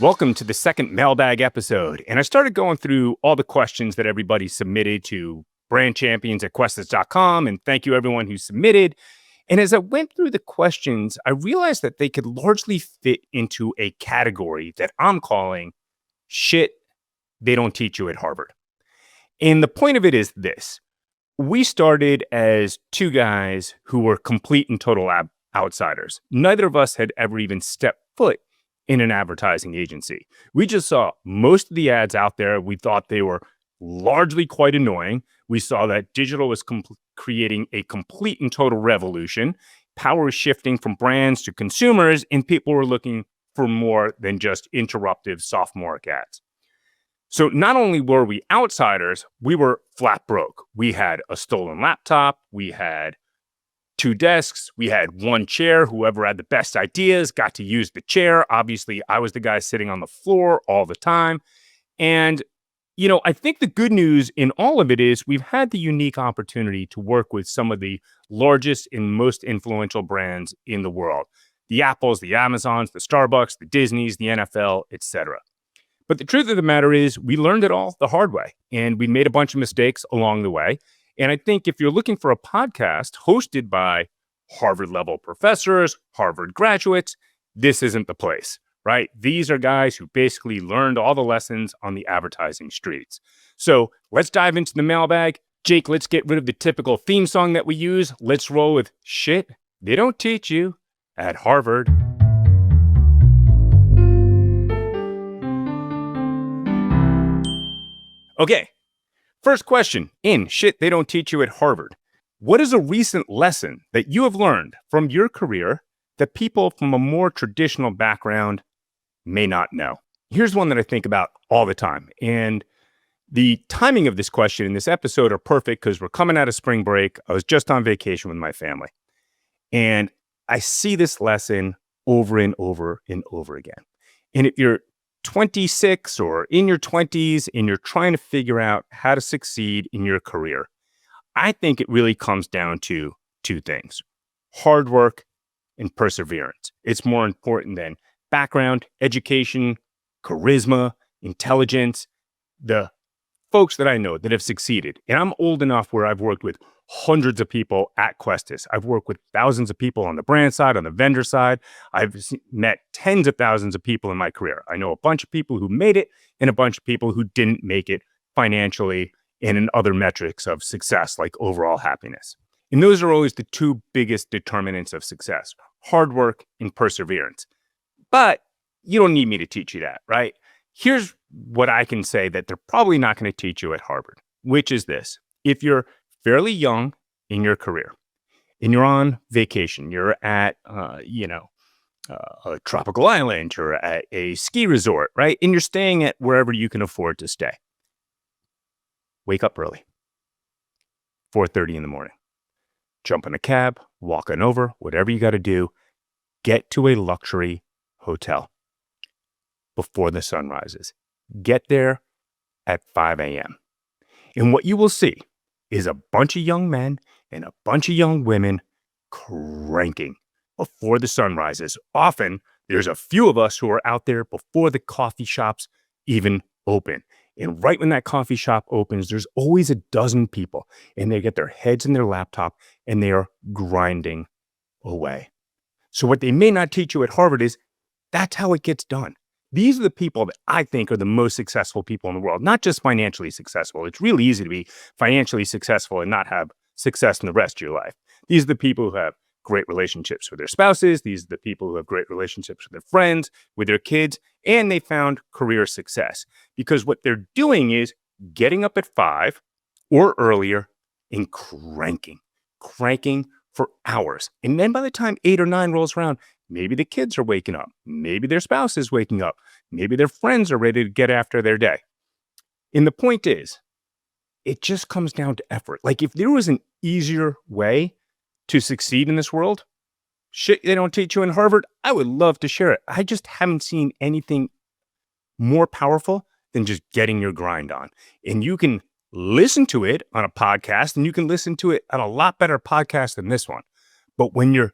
Welcome to the second Mailbag episode. And I started going through all the questions that everybody submitted to brandchampions@questas.com. And thank you everyone who submitted. And as I went through the questions, I realized that they could largely fit into a category that I'm calling shit they don't teach you at Harvard. And the point of it is this. We started as two guys who were complete and total outsiders. Neither of us had ever even stepped foot in an advertising agency. We just saw most of the ads out there. We thought they were largely quite annoying. We saw that digital was creating a complete and total revolution. Power was shifting from brands to consumers, and people were looking for more than just interruptive sophomoric ads. So not only were we outsiders, we were flat broke. We had a stolen laptop. We had 2 desks. We had 1 chair. Whoever had the best ideas got to use the chair. Obviously, I was the guy sitting on the floor all the time. And, I think the good news in all of it is we've had the unique opportunity to work with some of the largest and most influential brands in the world. The Apples, the Amazons, the Starbucks, the Disneys, the NFL, etc. But the truth of the matter is we learned it all the hard way, and we made a bunch of mistakes along the way. And I think if you're looking for a podcast hosted by Harvard-level professors, Harvard graduates, this isn't the place, right? These are guys who basically learned all the lessons on the advertising streets. So let's dive into the mailbag. Jake, let's get rid of the typical theme song that we use. Let's roll with shit they don't teach you at Harvard. Okay. First question in shit they don't teach you at Harvard. What is a recent lesson that you have learned from your career that people from a more traditional background may not know? Here's one that I think about all the time. And the timing of this question in this episode are perfect because we're coming out of spring break. I was just on vacation with my family. And I see this lesson over and over and over again. And if you're 26 or in your 20s and you're trying to figure out how to succeed in your career, I think it really comes down to 2 things: hard work and perseverance. It's more important than background, education, charisma, intelligence. The folks that I know that have succeeded, and I'm old enough where I've worked with hundreds of people at Questas. I've worked with thousands of people on the brand side, on the vendor side. I've met tens of thousands of people in my career. I know a bunch of people who made it and a bunch of people who didn't make it financially and in other metrics of success, like overall happiness. And those are always the 2 biggest determinants of success: hard work and perseverance. But you don't need me to teach you that, right? Here's what I can say that they're probably not going to teach you at Harvard, which is this. If you're fairly young in your career and you're on vacation, you're at, a tropical island, you're at a ski resort, right? And you're staying at wherever you can afford to stay. Wake up early, 4:30 in the morning. Jump in a cab, walk on over, whatever you got to do. Get to a luxury hotel before the sun rises. Get there at 5 a.m. And what you will see is a bunch of young men and a bunch of young women cranking before the sun rises. Often, there's a few of us who are out there before the coffee shops even open. And right when that coffee shop opens, there's always a dozen people, and they get their heads in their laptop, and they are grinding away. So what they may not teach you at Harvard is that's how it gets done. These are the people that I think are the most successful people in the world, not just financially successful. It's really easy to be financially successful and not have success in the rest of your life. These are the people who have great relationships with their spouses. These are the people who have great relationships with their friends, with their kids, and they found career success because what they're doing is getting up at 5 or earlier and cranking for hours. And then by the time 8 or 9 rolls around, maybe the kids are waking up. Maybe their spouse is waking up. Maybe their friends are ready to get after their day. And the point is, it just comes down to effort. Like if there was an easier way to succeed in this world, shit they don't teach you in Harvard, I would love to share it. I just haven't seen anything more powerful than just getting your grind on. And you can listen to it on a podcast, and you can listen to it on a lot better podcast than this one. But when you're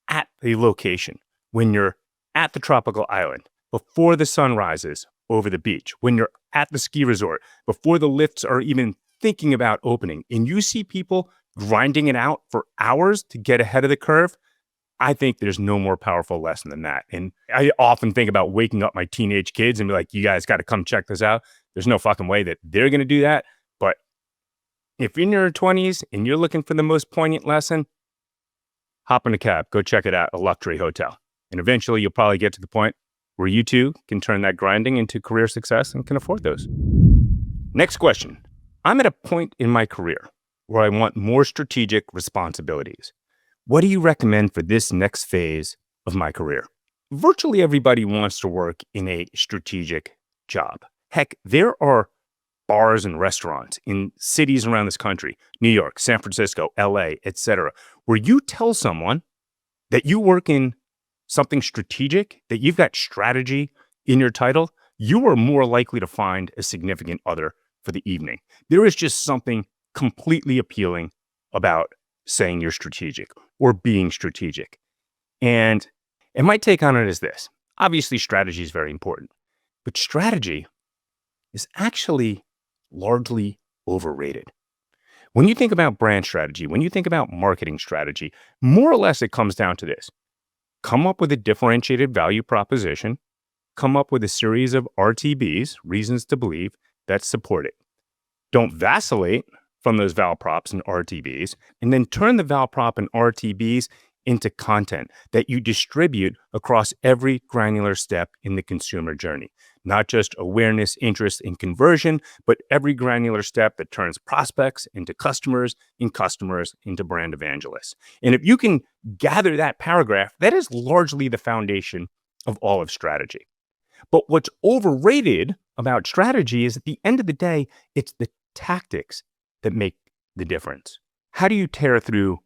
at the location, when you're at the tropical island, before the sun rises over the beach, when you're at the ski resort, before the lifts are even thinking about opening, and you see people grinding it out for hours to get ahead of the curve, I think there's no more powerful lesson than that. And I often think about waking up my teenage kids and be like, you guys got to come check this out. There's no fucking way that they're going to do that. But if you're in your 20s and you're looking for the most poignant lesson, hop in a cab, go check it out at a luxury hotel. And eventually you'll probably get to the point where you too can turn that grinding into career success and can afford those. Next question. I'm at a point in my career where I want more strategic responsibilities. What do you recommend for this next phase of my career? Virtually everybody wants to work in a strategic job. Heck, there are bars and restaurants in cities around this country, New York, San Francisco, LA, etc., where you tell someone that you work in something strategic, that you've got strategy in your title, you are more likely to find a significant other for the evening. There is just something completely appealing about saying you're strategic or being strategic. And my take on it is this. Obviously, strategy is very important, but strategy is actually largely overrated. When you think about brand strategy, when you think about marketing strategy, more or less it comes down to this. Come up with a differentiated value proposition, come up with a series of RTBs, reasons to believe, that support it. Don't vacillate from those val props and RTBs, and then turn the val prop and RTBs into content that you distribute across every granular step in the consumer journey. Not just awareness, interest, and conversion, but every granular step that turns prospects into customers, and customers into brand evangelists. And if you can gather that paragraph, that is largely the foundation of all of strategy. But what's overrated about strategy is at the end of the day, it's the tactics that make the difference. How do you tear through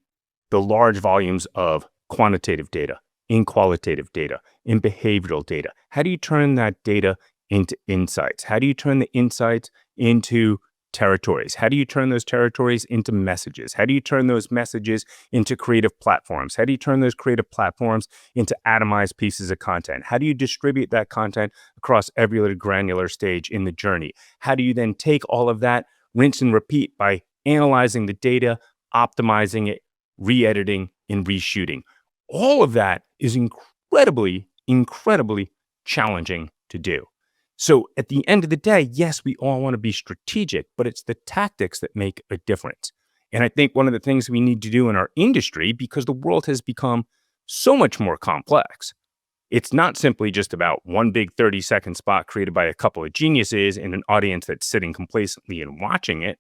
the large volumes of quantitative data, in qualitative data, in behavioral data? How do you turn that data into insights? How do you turn the insights into territories? How do you turn those territories into messages? How do you turn those messages into creative platforms? How do you turn those creative platforms into atomized pieces of content? How do you distribute that content across every little granular stage in the journey? How do you then take all of that, rinse and repeat by analyzing the data, optimizing it, re-editing, and reshooting? All of that is incredibly challenging to do. So at the end of the day, yes, we all want to be strategic, but it's the tactics that make a difference. And I think one of the things we need to do in our industry, because the world has become so much more complex, it's not simply just about one big 30-second spot created by a couple of geniuses and an audience that's sitting complacently and watching it.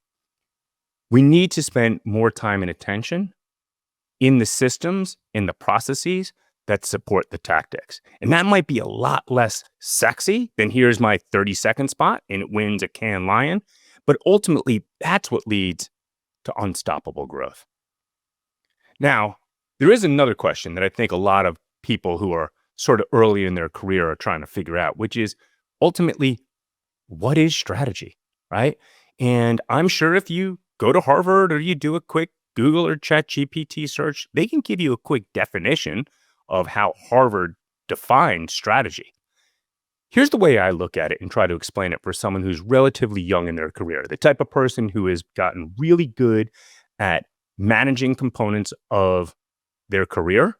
We need to spend more time and attention in the systems, in the processes that support the tactics. And that might be a lot less sexy than here's my 30-second spot and it wins a Cannes Lion. But ultimately, that's what leads to unstoppable growth. Now, there is another question that I think a lot of people who are sort of early in their career are trying to figure out, which is ultimately, what is strategy, right? And I'm sure if you go to Harvard or you do a quick Google or ChatGPT search, they can give you a quick definition of how Harvard defined strategy. Here's the way I look at it and try to explain it for someone who's relatively young in their career, the type of person who has gotten really good at managing components of their career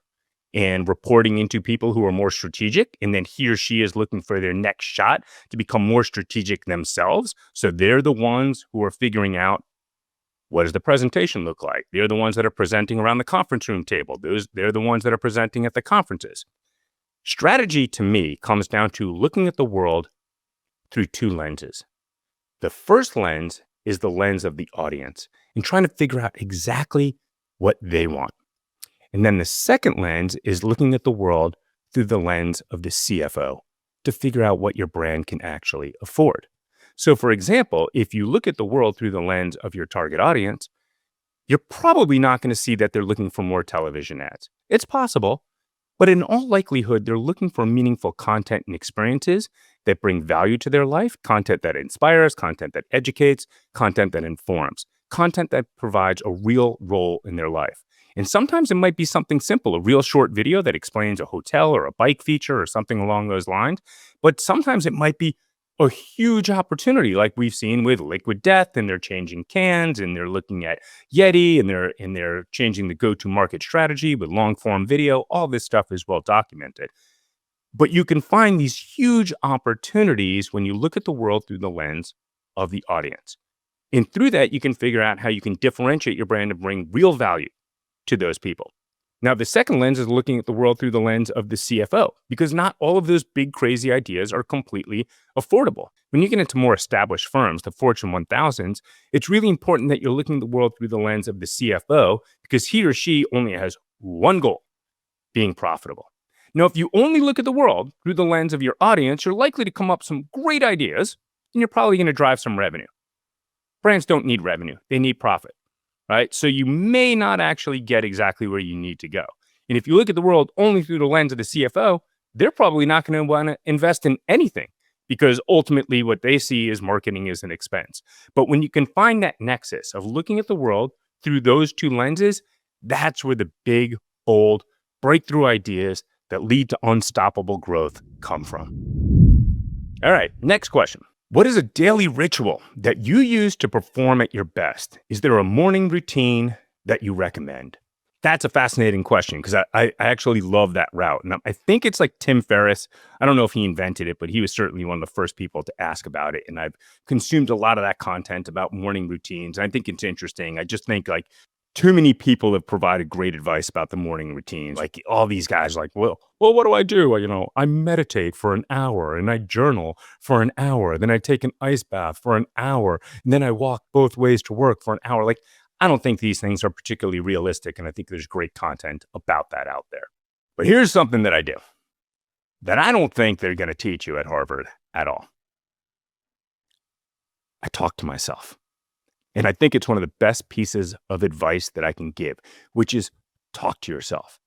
and reporting into people who are more strategic. And then he or she is looking for their next shot to become more strategic themselves. So they're the ones who are figuring out, what does the presentation look like? They're the ones that are presenting around the conference room table. They're the ones that are presenting at the conferences. Strategy, to me, comes down to looking at the world through two lenses. The first lens is the lens of the audience and trying to figure out exactly what they want. And then the second lens is looking at the world through the lens of the CFO to figure out what your brand can actually afford. So, for example, if you look at the world through the lens of your target audience, you're probably not going to see that they're looking for more television ads. It's possible, but in all likelihood, they're looking for meaningful content and experiences that bring value to their life, content that inspires, content that educates, content that informs. content that provides a real role in their life. And sometimes it might be something simple, a real short video that explains a hotel or a bike feature or something along those lines. But sometimes it might be a huge opportunity, like we've seen with Liquid Death, and they're changing cans, and they're looking at Yeti, and they're changing the go-to-market strategy with long-form video. All this stuff is well documented. But you can find these huge opportunities when you look at the world through the lens of the audience. And through that, you can figure out how you can differentiate your brand and bring real value to those people. Now, the second lens is looking at the world through the lens of the CFO, because not all of those big, crazy ideas are completely affordable. When you get into more established firms, the Fortune 1000s, it's really important that you're looking at the world through the lens of the CFO, because he or she only has one goal: being profitable. Now, if you only look at the world through the lens of your audience, you're likely to come up with some great ideas, and you're probably going to drive some revenue. Brands don't need revenue, they need profit. Right? So you may not actually get exactly where you need to go. And if you look at the world only through the lens of the CFO, they're probably not going to want to invest in anything, because ultimately what they see is marketing as an expense. But when you can find that nexus of looking at the world through those two lenses, that's where the big, bold, breakthrough ideas that lead to unstoppable growth come from. All right, next question. What is a daily ritual that you use to perform at your best? Is there a morning routine that you recommend? That's a fascinating question, because I actually love that route. And I think it's like Tim Ferriss. I don't know if he invented it, but he was certainly one of the first people to ask about it. And I've consumed a lot of that content about morning routines. And I think it's interesting. I just think like too many people have provided great advice about the morning routines. Like all these guys are like, well, what do I do? I meditate for an hour, and I journal for an hour. Then I take an ice bath for an hour. And then I walk both ways to work for an hour. Like, I don't think these things are particularly realistic. And I think there's great content about that out there. But here's something that I do that I don't think they're going to teach you at Harvard at all. I talk to myself. And I think it's one of the best pieces of advice that I can give, which is talk to yourself.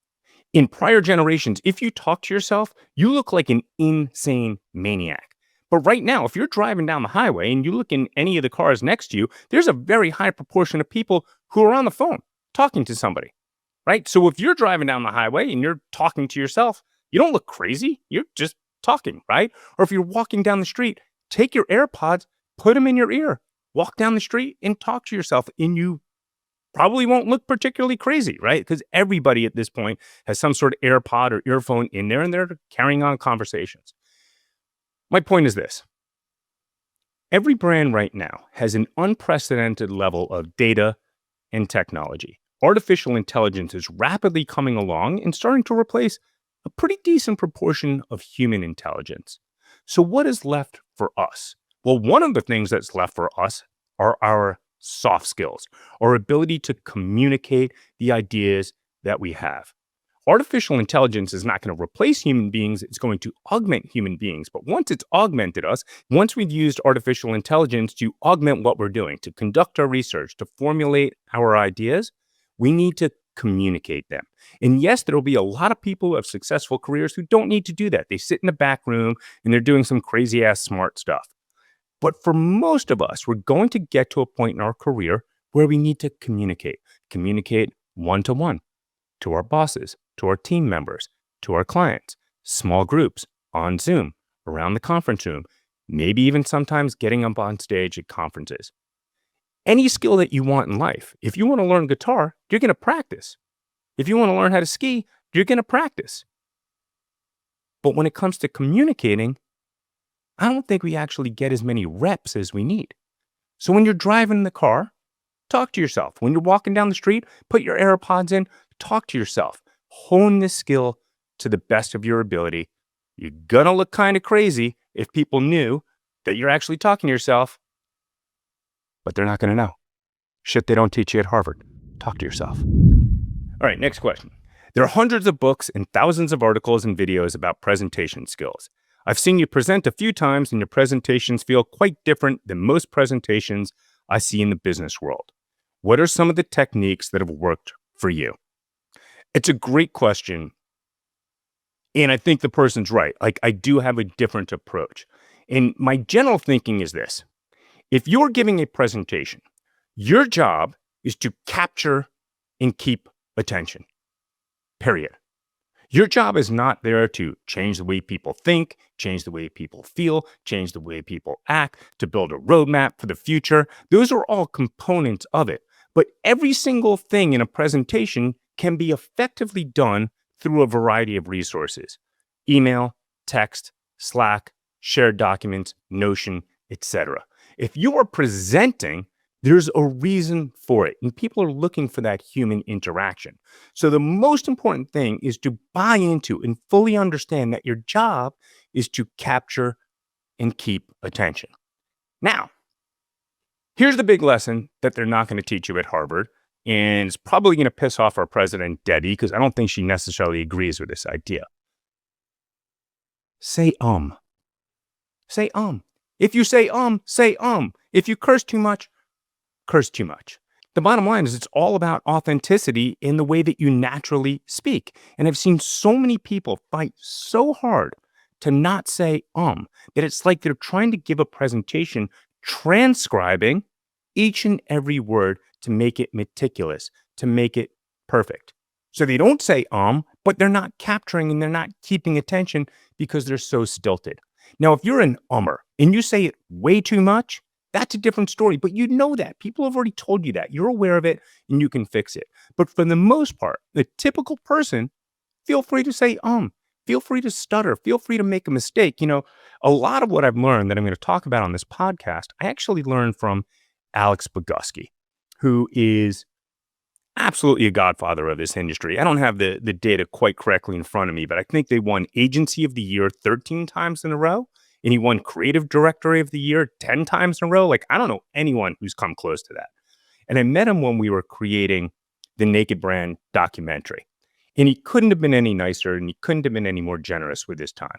In prior generations, if you talk to yourself, you look like an insane maniac. But right now, if you're driving down the highway and you look in any of the cars next to you, there's a very high proportion of people who are on the phone talking to somebody, right? So if you're driving down the highway and you're talking to yourself, you don't look crazy. You're just talking, right? Or if you're walking down the street, take your AirPods, put them in your ear. Walk down the street and talk to yourself, and you probably won't look particularly crazy, right? Because everybody at this point has some sort of AirPod or earphone in there, and they're carrying on conversations. My point is this. Every brand right now has an unprecedented level of data and technology. Artificial intelligence is rapidly coming along and starting to replace a pretty decent proportion of human intelligence. So what is left for us? Well, one of the things that's left for us are our soft skills, our ability to communicate the ideas that we have. Artificial intelligence is not going to replace human beings. It's going to augment human beings. But once it's augmented us, once we've used artificial intelligence to augment what we're doing, to conduct our research, to formulate our ideas, we need to communicate them. And yes, there will be a lot of people who have successful careers who don't need to do that. They sit in the back room and they're doing some crazy ass smart stuff. But for most of us, we're going to get to a point in our career where we need to communicate one-to-one, to our bosses, to our team members, to our clients, small groups, on Zoom, around the conference room, maybe even sometimes getting up on stage at conferences. Any skill that you want in life, if you want to learn guitar, you're going to practice. If you want to learn how to ski, you're going to practice. But when it comes to communicating, I don't think we actually get as many reps as we need. So when you're driving in the car, talk to yourself. When you're walking down the street, put your AirPods in, talk to yourself. Hone this skill to the best of your ability. You're going to look kind of crazy if people knew that you're actually talking to yourself, but they're not going to know. Shit they don't teach you at Harvard. Talk to yourself. All right, next question. There are hundreds of books and thousands of articles and videos about presentation skills. I've seen you present a few times and your presentations feel quite different than most presentations I see in the business world. What are some of the techniques that have worked for you? It's a great question. And I think the person's right. Like, I do have a different approach. And my general thinking is this. If you're giving a presentation, Your job is to capture and keep attention, period. Your job is not there to change the way people think, change the way people feel, change the way people act, to build a roadmap for the future. Those are all components of it. But every single thing in a presentation can be effectively done through a variety of resources: email, text, Slack, shared documents, Notion, etc. If you are presenting, there's a reason for it, and people are looking for that human interaction. So the most important thing is to buy into and fully understand that your job is to capture and keep attention. Now, here's the big lesson that they're not going to teach you at Harvard, and it's probably going to piss off our president, Debbie, because I don't think she necessarily agrees with this idea. Say Say If you say say If you curse too much, curse too much. The bottom line is it's all about authenticity in the way that you naturally speak. And I've seen so many people fight so hard to not say that it's like they're trying to give a presentation transcribing each and every word to make it meticulous, to make it perfect. So they don't say but they're not capturing and they're not keeping attention because they're so stilted. Now, if you're an and you say it way too much, that's a different story, but you know that. People have already told you that. You're aware of it and you can fix it. But for the most part, the typical person, feel free to say feel free to stutter, feel free to make a mistake. A lot of what I've learned that I'm going to talk about on this podcast, I actually learned from Alex Bogusky, who is absolutely a godfather of this industry. I don't have the data quite correctly in front of me, but I think they won Agency of the Year 13 times in a row. And he won Creative Director of the Year 10 times in a row. Like, I don't know anyone who's come close to that. And I met him when we were creating the Naked Brand documentary. And he couldn't have been any nicer and he couldn't have been any more generous with his time.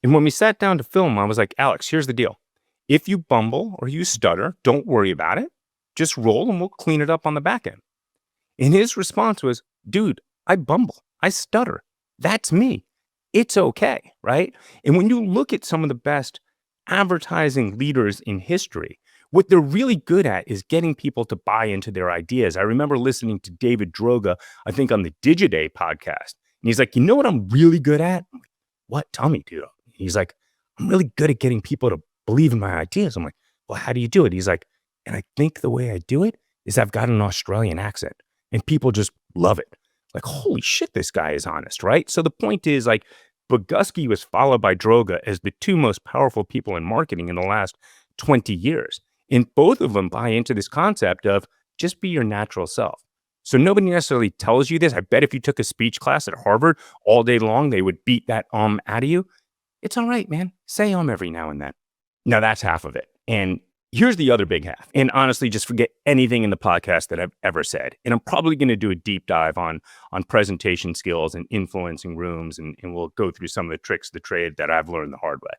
And when we sat down to film, I was like, Alex, here's the deal. If you bumble or you stutter, don't worry about it. Just roll and we'll clean it up on the back end. And his response was, dude, I bumble. I stutter. That's me. It's okay, right? And when you look at some of the best advertising leaders in history, what they're really good at is getting people to buy into their ideas. I remember listening to David Droga, I think on the Digiday podcast. And he's like, you know what I'm really good at? I'm like, what? Tell me, dude. He's like, I'm really good at getting people to believe in my ideas. I'm like, well, how do you do it? He's like, and I think the way I do it is I've got an Australian accent and people just love it. Like, holy shit, this guy is honest, right? So the point is, like, Bogusky was followed by Droga as the two most powerful people in marketing in the last 20 years. And both of them buy into this concept of just be your natural self. So nobody necessarily tells you this. I bet if you took a speech class at Harvard all day long, they would beat that out of you. It's all right, man. Say every now and then. Now that's half of it. And here's the other big half. And honestly, just forget anything in the podcast that I've ever said. And I'm probably going to do a deep dive on presentation skills and influencing rooms. And we'll go through some of the tricks of the trade that I've learned the hard way.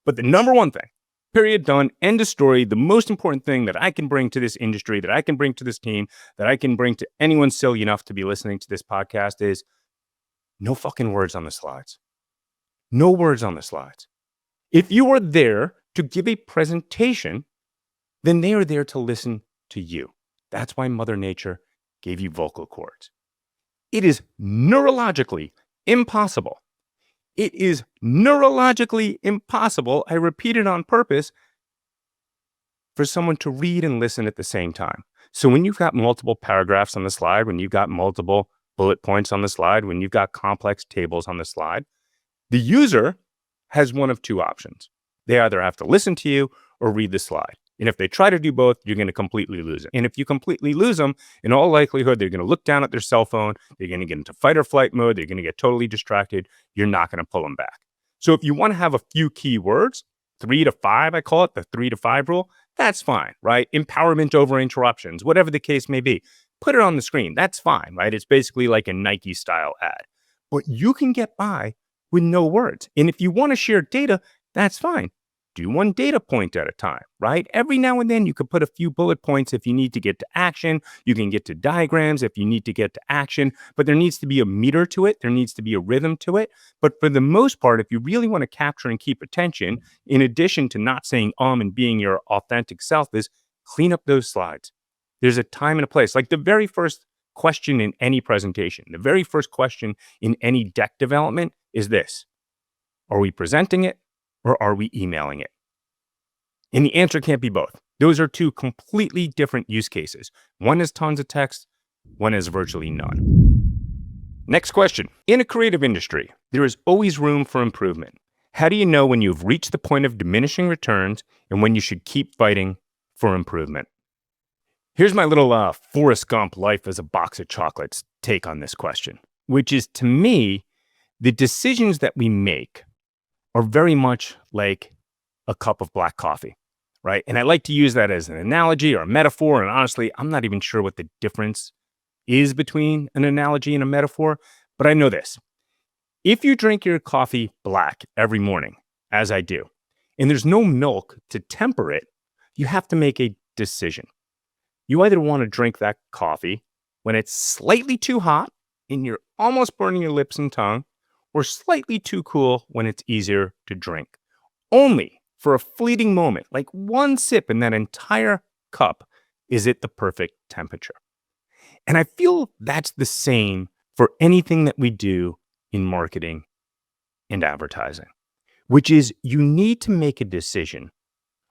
But the number one thing, period, done, end of story, the most important thing that I can bring to this industry, that I can bring to this team, that I can bring to anyone silly enough to be listening to this podcast is no fucking words on the slides. No words on the slides. If you are there to give a presentation, then they are there to listen to you. That's why Mother Nature gave you vocal cords. It is neurologically impossible. It is neurologically impossible, I repeat it on purpose, for someone to read and listen at the same time. So when you've got multiple paragraphs on the slide, when you've got multiple bullet points on the slide, when you've got complex tables on the slide, the user has one of two options. They either have to listen to you or read the slide. And if they try to do both, you're going to completely lose it. And if you completely lose them, in all likelihood, they're going to look down at their cell phone. They're going to get into fight or flight mode. They're going to get totally distracted. You're not going to pull them back. So if you want to have a few key words, 3 to 5, I call it the 3 to 5 rule, that's fine, right? Empowerment over interruptions, whatever the case may be. Put it on the screen. That's fine, right? It's basically like a Nike style ad. But you can get by with no words. And if you want to share data, that's fine. Do one data point at a time, right? Every now and then you could put a few bullet points if you need to get to action. You can get to diagrams if you need to get to action, but there needs to be a meter to it. There needs to be a rhythm to it. But for the most part, if you really want to capture and keep attention, in addition to not saying and being your authentic self, is clean up those slides. There's a time and a place. Like the very first question in any presentation, the very first question in any deck development is this: are we presenting it or are we emailing it? And the answer can't be both. Those are two completely different use cases. One has tons of text, one has virtually none. Next question. In a creative industry, there is always room for improvement. How do you know when you've reached the point of diminishing returns and when you should keep fighting for improvement? Here's my little Forrest Gump life as a box of chocolates take on this question, which is, to me, the decisions that we make are very much like a cup of black coffee, right? And I like to use that as an analogy or a metaphor. And honestly, I'm not even sure what the difference is between an analogy and a metaphor, but I know this. If you drink your coffee black every morning, as I do, and there's no milk to temper it, you have to make a decision. You either want to drink that coffee when it's slightly too hot and you're almost burning your lips and tongue, or slightly too cool when it's easier to drink. Only for a fleeting moment, like one sip in that entire cup, is it the perfect temperature. And I feel that's the same for anything that we do in marketing and advertising, which is you need to make a decision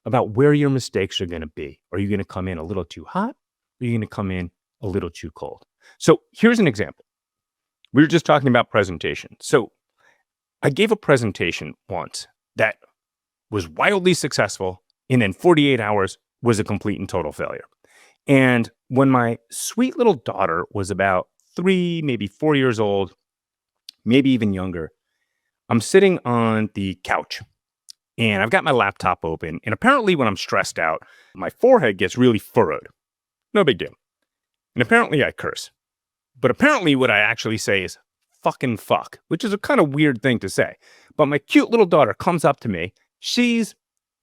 about where your mistakes are going to be. Are you going to come in a little too hot? Or are you going to come in a little too cold? So here's an example. We were just talking about presentation. So I gave a presentation once that was wildly successful, and then 48 hours was a complete and total failure. And when my sweet little daughter was about 3, maybe 4 years old, maybe even younger, I'm sitting on the couch and I've got my laptop open. And apparently when I'm stressed out, my forehead gets really furrowed. No big deal. And apparently I curse. But apparently what I actually say is fucking fuck, which is a kind of weird thing to say. But my cute little daughter comes up to me, sees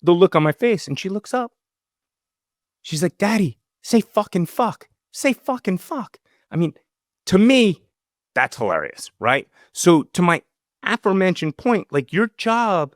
the look on my face, and she looks up. She's like, "Daddy, say fucking fuck. Say fucking fuck." I mean, to me, that's hilarious, right? So to my aforementioned point, like your job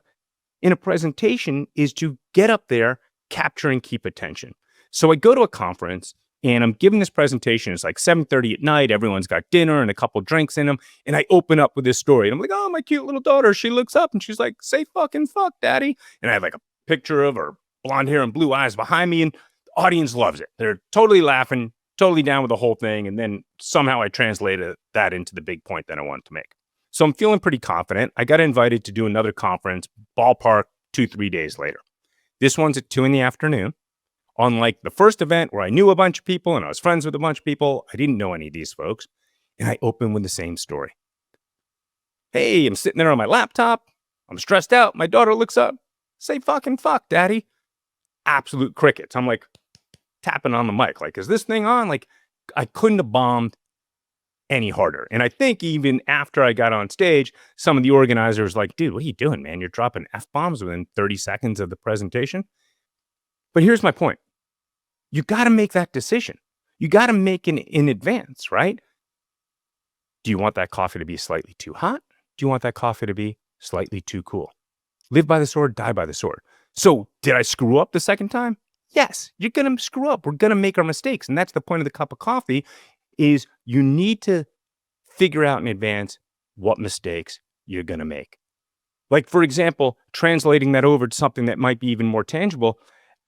in a presentation is to get up there, capture and keep attention. So I go to a conference and I'm giving this presentation. It's like 7:30 at night. Everyone's got dinner and a couple drinks in them. And I open up with this story. And I'm like, "Oh, my cute little daughter." She looks up and she's like, "Say fucking fuck, Daddy." And I have like a picture of her blonde hair and blue eyes behind me. And the audience loves it. They're totally laughing, totally down with the whole thing. And then somehow I translated that into the big point that I wanted to make. So I'm feeling pretty confident. I got invited to do another conference, ballpark, 2-3 days later. This one's at 2 p.m. Unlike the first event where I knew a bunch of people and I was friends with a bunch of people, I didn't know any of these folks. And I open with the same story. Hey, I'm sitting there on my laptop. I'm stressed out. My daughter looks up. "Say fucking fuck, Daddy." Absolute crickets. I'm like tapping on the mic. Like, is this thing on? Like, I couldn't have bombed any harder. And I think even after I got on stage, some of the organizers like, "Dude, what are you doing, man? You're dropping F-bombs within 30 seconds of the presentation." But here's my point. You got to make that decision. You got to make it in advance, right? Do you want that coffee to be slightly too hot? Do you want that coffee to be slightly too cool? Live by the sword, die by the sword. So did I screw up the second time? Yes, you're going to screw up. We're going to make our mistakes. And that's the point of the cup of coffee is you need to figure out in advance what mistakes you're going to make. Like, for example, translating that over to something that might be even more tangible,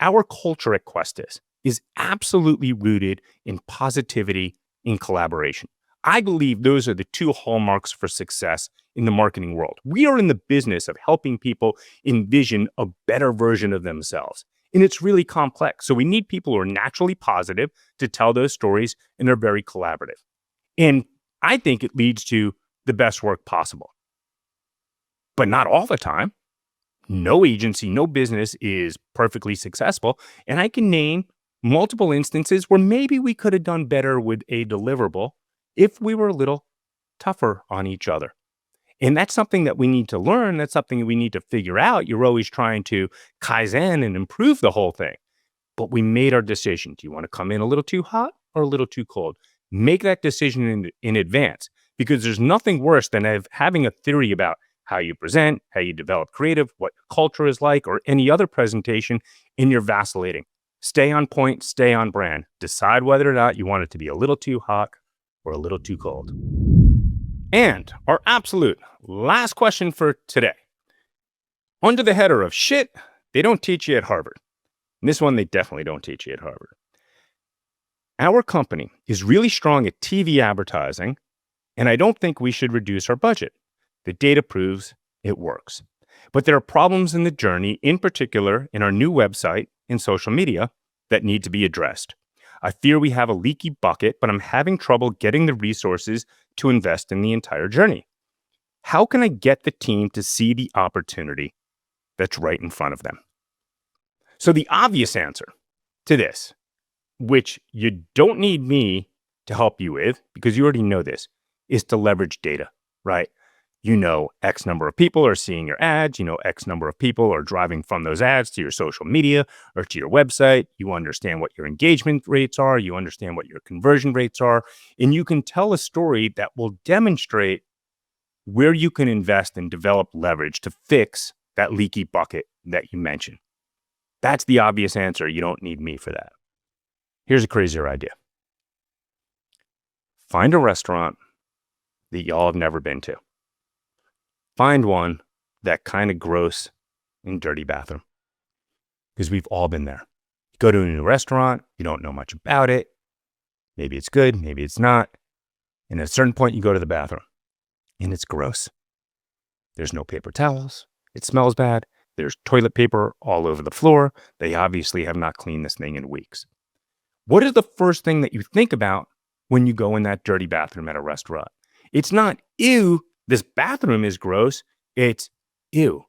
our culture at Questis is absolutely rooted in positivity and collaboration. I believe those are the two hallmarks for success in the marketing world. We are in the business of helping people envision a better version of themselves. And it's really complex. So we need people who are naturally positive to tell those stories, and they're very collaborative. And I think it leads to the best work possible. But not all the time. No agency, no business is perfectly successful. And I can name multiple instances where maybe we could have done better with a deliverable if we were a little tougher on each other. And that's something that we need to learn. That's something we need to figure out. You're always trying to Kaizen and improve the whole thing. But we made our decision. Do you want to come in a little too hot or a little too cold? Make that decision in advance, because there's nothing worse than having a theory about how you present, how you develop creative, what culture is like, or any other presentation, and you're vacillating. Stay on point, stay on brand. Decide whether or not you want it to be a little too hot or a little too cold. And our absolute last question for today. Under the header of shit, they don't teach you at Harvard. And this one they definitely don't teach you at Harvard. Our company is really strong at TV advertising, and I don't think we should reduce our budget. The data proves it works. But there are problems in the journey, in particular in our new website and social media, that need to be addressed. I fear we have a leaky bucket, but I'm having trouble getting the resources to invest in the entire journey. How can I get the team to see the opportunity that's right in front of them? So the obvious answer to this, which you don't need me to help you with, because you already know this, is to leverage data, right? You know, X number of people are seeing your ads. You know, X number of people are driving from those ads to your social media or to your website. You understand what your engagement rates are. You understand what your conversion rates are. And you can tell a story that will demonstrate where you can invest and develop leverage to fix that leaky bucket that you mentioned. That's the obvious answer. You don't need me for that. Here's a crazier idea. Find a restaurant that y'all have never been to. Find one that kind of gross and dirty bathroom. Because we've all been there. You go to a new restaurant, you don't know much about it. Maybe it's good, maybe it's not. And at a certain point, you go to the bathroom and it's gross. There's no paper towels. It smells bad. There's toilet paper all over the floor. They obviously have not cleaned this thing in weeks. What is the first thing that you think about when you go in that dirty bathroom at a restaurant? It's not, ew, this bathroom is gross. It's, ew,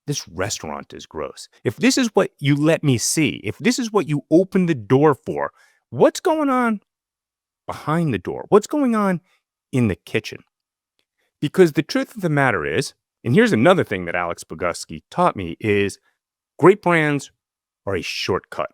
this restaurant is gross. If this is what you let me see, if this is what you open the door for, what's going on behind the door? What's going on in the kitchen? Because the truth of the matter is, and here's another thing that Alex Bogusky taught me, is great brands are a shortcut.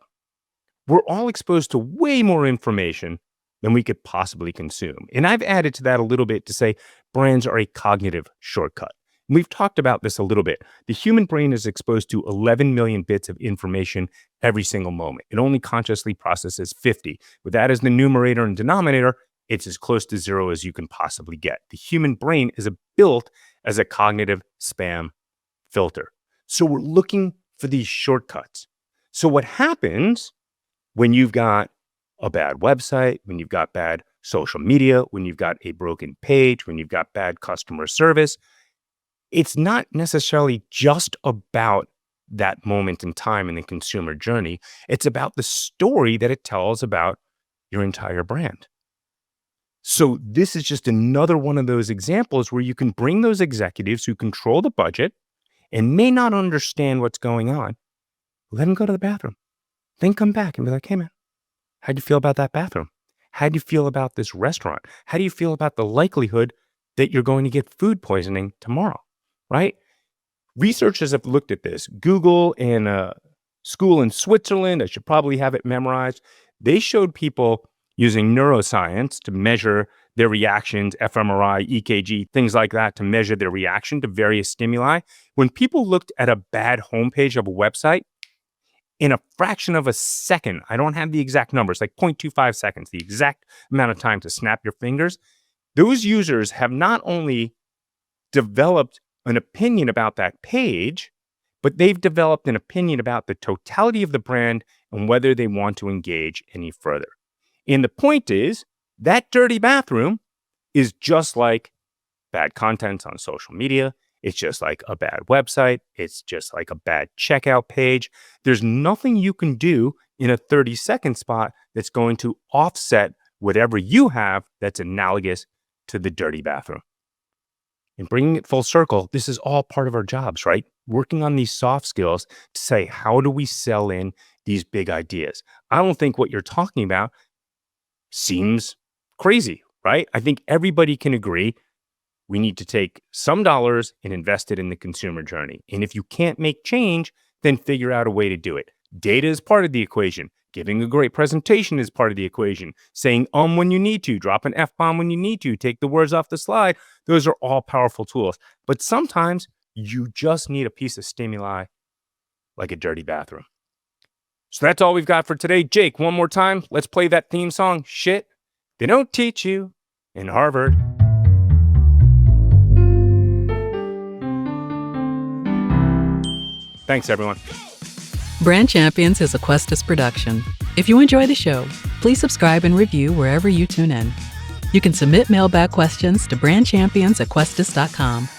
We're all exposed to way more information than we could possibly consume. And I've added to that a little bit to say brands are a cognitive shortcut. And we've talked about this a little bit. The human brain is exposed to 11 million bits of information every single moment. It only consciously processes 50. With that as the numerator and denominator, it's as close to zero as you can possibly get. The human brain is built as a cognitive spam filter. So we're looking for these shortcuts. So what happens when you've got a bad website, when you've got bad social media, when you've got a broken page, when you've got bad customer service, it's not necessarily just about that moment in time in the consumer journey. It's about the story that it tells about your entire brand. So this is just another one of those examples where you can bring those executives who control the budget and may not understand what's going on. Let them go to the bathroom. Then come back and be like, hey, man, how'd you feel about that bathroom? How do you feel about this restaurant? How do you feel about the likelihood that you're going to get food poisoning tomorrow, right? Researchers have looked at this. Google and a school in Switzerland, I should probably have it memorized. They showed people using neuroscience to measure their reactions, fMRI, EKG, things like that, to measure their reaction to various stimuli. When people looked at a bad homepage of a website, in a fraction of a second, I don't have the exact numbers, like 0.25 seconds, the exact amount of time to snap your fingers, those users have not only developed an opinion about that page, but they've developed an opinion about the totality of the brand and whether they want to engage any further. And the point is, that dirty bathroom is just like bad content on social media. It's just like a bad website. It's just like a bad checkout page. There's nothing you can do in a 30-second spot that's going to offset whatever you have that's analogous to the dirty bathroom. And bringing it full circle, this is all part of our jobs, right? Working on these soft skills to say, how do we sell in these big ideas? I don't think what you're talking about seems crazy, right? I think everybody can agree we need to take some dollars and invest it in the consumer journey. And if you can't make change, then figure out a way to do it. Data is part of the equation. Giving a great presentation is part of the equation. Saying when you need to, drop an F-bomb when you need to, take the words off the slide. Those are all powerful tools. But sometimes you just need a piece of stimuli like a dirty bathroom. So that's all we've got for today. Jake, one more time, let's play that theme song. Shit, they don't teach you in Harvard. Thanks, everyone. Brand Champions is a Questus production. If you enjoy the show, please subscribe and review wherever you tune in. You can submit mailbag questions to brandchampions@questus.com.